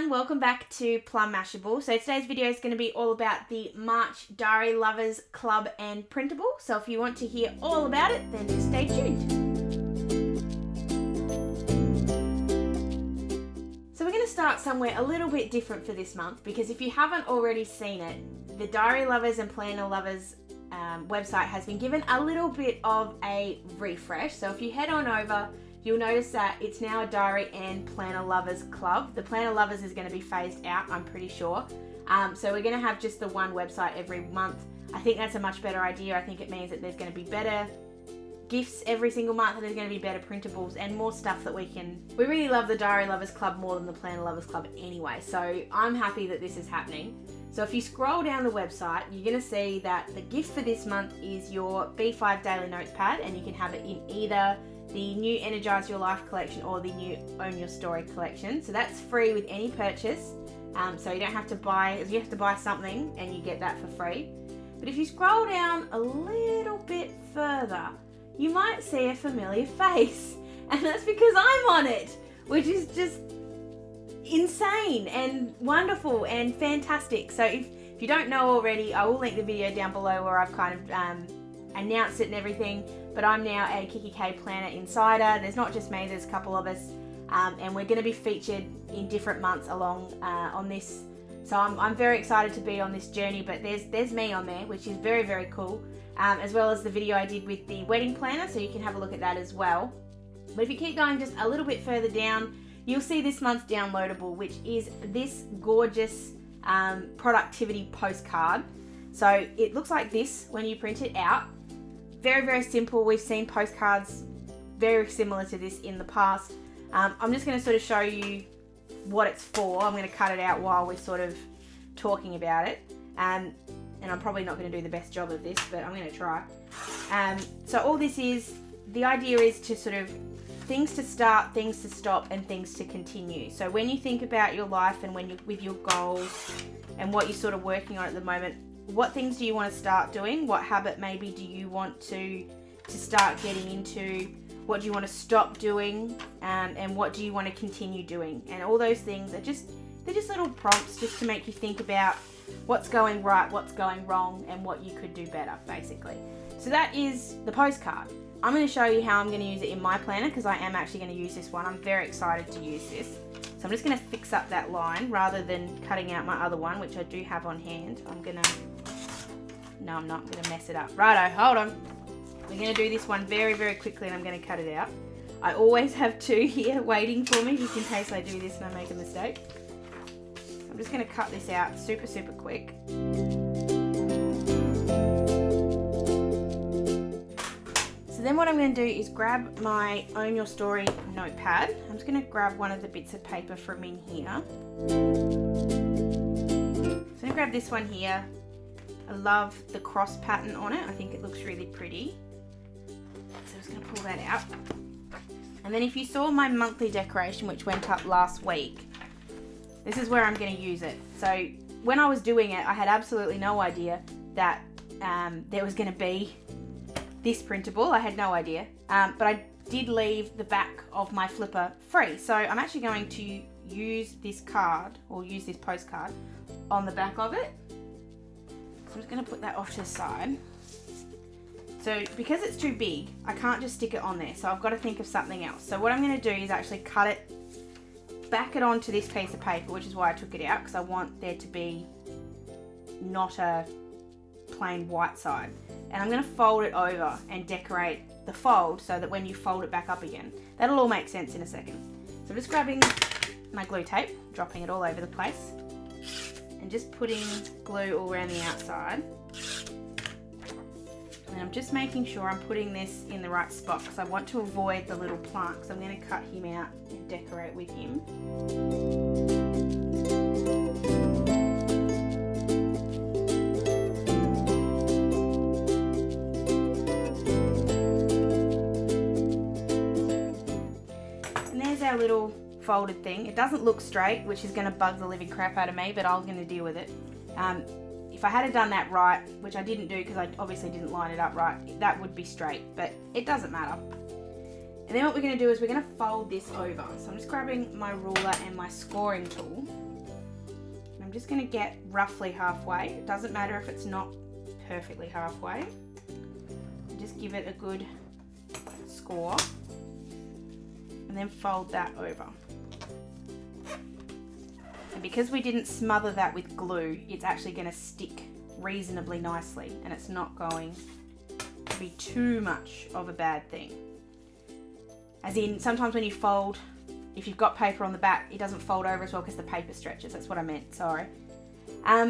everyone, welcome back to Plum Mashable. So today's video is going to be all about the March Diary Lovers Club and Printable. So if you want to hear all about it, then just stay tuned. So we're going to start somewhere a little bit different for this month, because if you haven't already seen it, the Diary Lovers and Planner Lovers website has been given a little bit of a refresh. So if you head on over, you'll notice that it's now a Diary and Planner Lovers Club. The Planner Lovers is going to be phased out, I'm pretty sure. So we're going to have just the one website every month. I think that's a much better idea. I think it means that there's going to be better gifts every single month, and there's going to be better printables and more stuff that we really love the Diary Lovers Club more than the Planner Lovers Club anyway. So I'm happy that this is happening. So if you scroll down the website, you're going to see that the gift for this month is your B5 Daily Notes Pad, and you can have it in either the new Energize Your Life collection or the new Own Your Story collection. So that's free with any purchase. So you don't have to buy, you have to buy something and you get that for free. But if you scroll down a little bit further, you might see a familiar face. And that's because I'm on it, which is just insane and wonderful and fantastic. So if you don't know already, I will link the video down below where I've kind of announced it and everything. But I'm now a kikki.k planner insider. There's not just me, there's a couple of us, and we're going to be featured in different months along on this. So I'm very excited to be on this journey, but there's me on there, which is very, very cool, as well as the video I did with the wedding planner, so you can have a look at that as well. But if you keep going just a little bit further down, you'll see this month's downloadable, which is this gorgeous productivity postcard. So it looks like this when you print it out. Very, very simple. We've seen postcards very similar to this in the past. I'm just going to sort of show you what it's for. I'm going to cut it out while we're sort of talking about it. And I'm probably not going to do the best job of this, but I'm going to try. So all this is, the idea is to sort of things to start, things to stop, and things to continue. So when you think about your life and when you're with your goals and what you're sort of working on at the moment, what things do you want to start doing? What habit maybe do you want to start getting into? What do you want to stop doing? And what do you want to continue doing? And all those things are they're just little prompts just to make you think about what's going right, what's going wrong, and what you could do better, basically. So that is the postcard. I'm going to show you how I'm going to use it in my planner, because I am actually going to use this one. I'm very excited to use this. So I'm just going to fix up that line rather than cutting out my other one, which I do have on hand. No, I'm not going to mess it up. Righto, hold on. We're going to do this one very, very quickly, and I'm going to cut it out. I always have two here waiting for me, just in case I do this and I make a mistake. I'm just going to cut this out super, super quick. So then what I'm going to do is grab my Own Your Story notepad. I'm just going to grab one of the bits of paper from in here. So I'm going to grab this one here. I love the cross pattern on it. I think it looks really pretty. So I'm just going to pull that out. And then if you saw my monthly decoration, which went up last week, this is where I'm going to use it. So when I was doing it, I had absolutely no idea that there was going to be this printable. I had no idea. But I did leave the back of my flipper free. So I'm actually going to use this card, or use this postcard on the back of it. So I'm just going to put that off to the side. So because it's too big, I can't just stick it on there. So I've got to think of something else. So what I'm going to do is actually cut it, back it onto this piece of paper, which is why I took it out, because I want there to be not a plain white side. And I'm going to fold it over and decorate the fold so that when you fold it back up again, that'll all make sense in a second. So I'm just grabbing my glue tape, dropping it all over the place, and just putting glue all around the outside. And I'm just making sure I'm putting this in the right spot, because I want to avoid the little plant, so I'm going to cut him out and decorate with him. And there's our little folded thing. It doesn't look straight, which is going to bug the living crap out of me, but I'm going to deal with it. If I had done that right, which I didn't do because I obviously didn't line it up right, that would be straight, but it doesn't matter. And then what we're going to do is we're going to fold this over. So I'm just grabbing my ruler and my scoring tool, I'm just going to get roughly halfway. It doesn't matter if it's not perfectly halfway. Just give it a good score and then fold that over. And because we didn't smother that with glue, it's actually going to stick reasonably nicely, and it's not going to be too much of a bad thing. As in, sometimes when you fold, if you've got paper on the back, it doesn't fold over as well because the paper stretches. That's what I meant, sorry.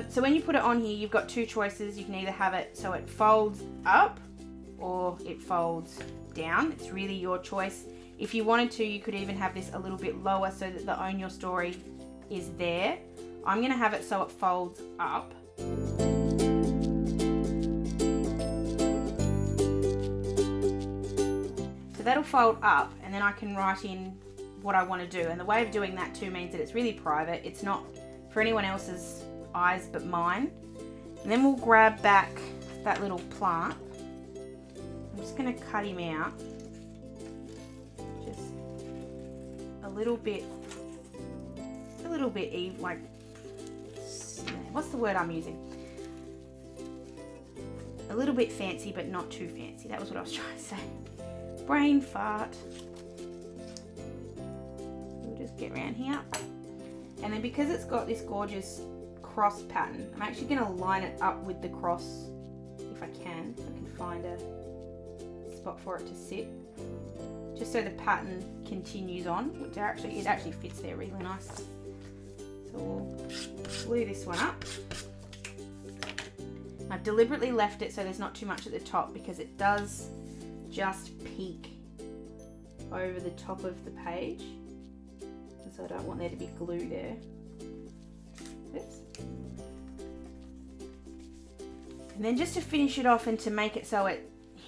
So when you put it on here, you've got two choices. You can either have it so it folds up or it folds down. It's really your choice. If you wanted to, you could even have this a little bit lower so that the Own Your Story is there. I'm going to have it so it folds up. So that'll fold up, and then I can write in what I want to do. And the way of doing that too means that it's really private. It's not for anyone else's eyes but mine. And then we'll grab back that little plant. I'm just going to cut him out. Just a little bit even, like, what's the word I'm using? A little bit fancy, but not too fancy. That was what I was trying to say. Brain fart. We'll just get around here. And then because it's got this gorgeous cross pattern, I'm actually going to line it up with the cross if I can find a spot for it to sit. Just so the pattern continues on, which it actually fits there really nicely. So we'll glue this one up. I've deliberately left it so there's not too much at the top because it does just peek over the top of the page. And so I don't want there to be glue there. Oops. And then just to finish it off and to make it so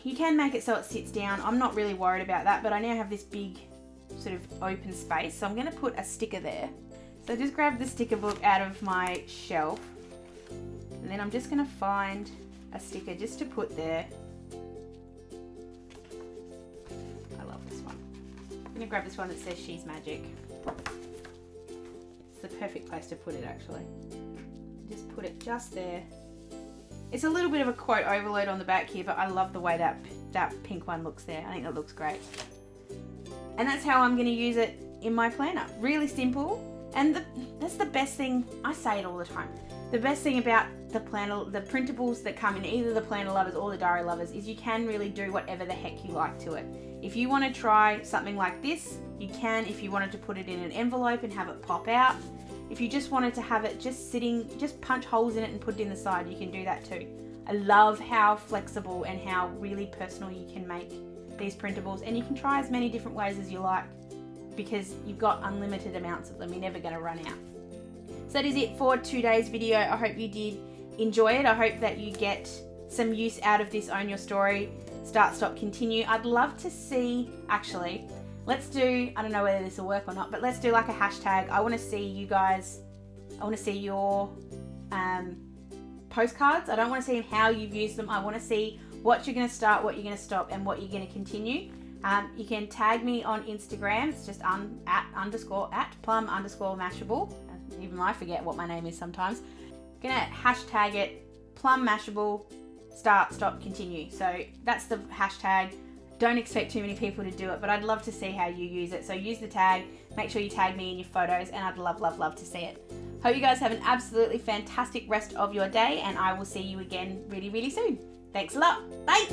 you can make it so it sits down. I'm not really worried about that, but I now have this big sort of open space. So I'm going to put a sticker there. So just grab the sticker book out of my shelf. And then I'm just going to find a sticker just to put there. I love this one. I'm going to grab this one that says She's Magic. It's the perfect place to put it actually. Just put it just there. It's a little bit of a quote overload on the back here, but I love the way that pink one looks there. I think that looks great. And that's how I'm going to use it in my planner. Really simple. And that's the best thing, I say it all the time. The best thing about the printables that come in either the Planner Lovers or the Diary Lovers is you can really do whatever the heck you like to it. If you want to try something like this, you can. If you wanted to put it in an envelope and have it pop out. If you just wanted to have it just sitting, just punch holes in it and put it in the side, you can do that too. I love how flexible and how really personal you can make these printables, and you can try as many different ways as you like because you've got unlimited amounts of them. You're never going to run out. So that is it for today's video. I hope you did enjoy it. I hope that you get some use out of this Own Your Story, Start, Stop, Continue. I'd love to see, actually, let's do, I don't know whether this will work or not, but let's do like a hashtag. I want to see you guys, I want to see your postcards. I don't want to see how you've used them. I want to see what you're going to start, what you're going to stop, and what you're going to continue. You can tag me on Instagram. It's just at Plum_Mashable. Even I forget what my name is sometimes. I'm going to hashtag it Plum Mashable, Start, Stop, Continue. So that's the hashtag. Don't expect too many people to do it, but I'd love to see how you use it. So use the tag, make sure you tag me in your photos, and I'd love to see it. Hope you guys have an absolutely fantastic rest of your day, and I will see you again really soon. Thanks a lot. Bye.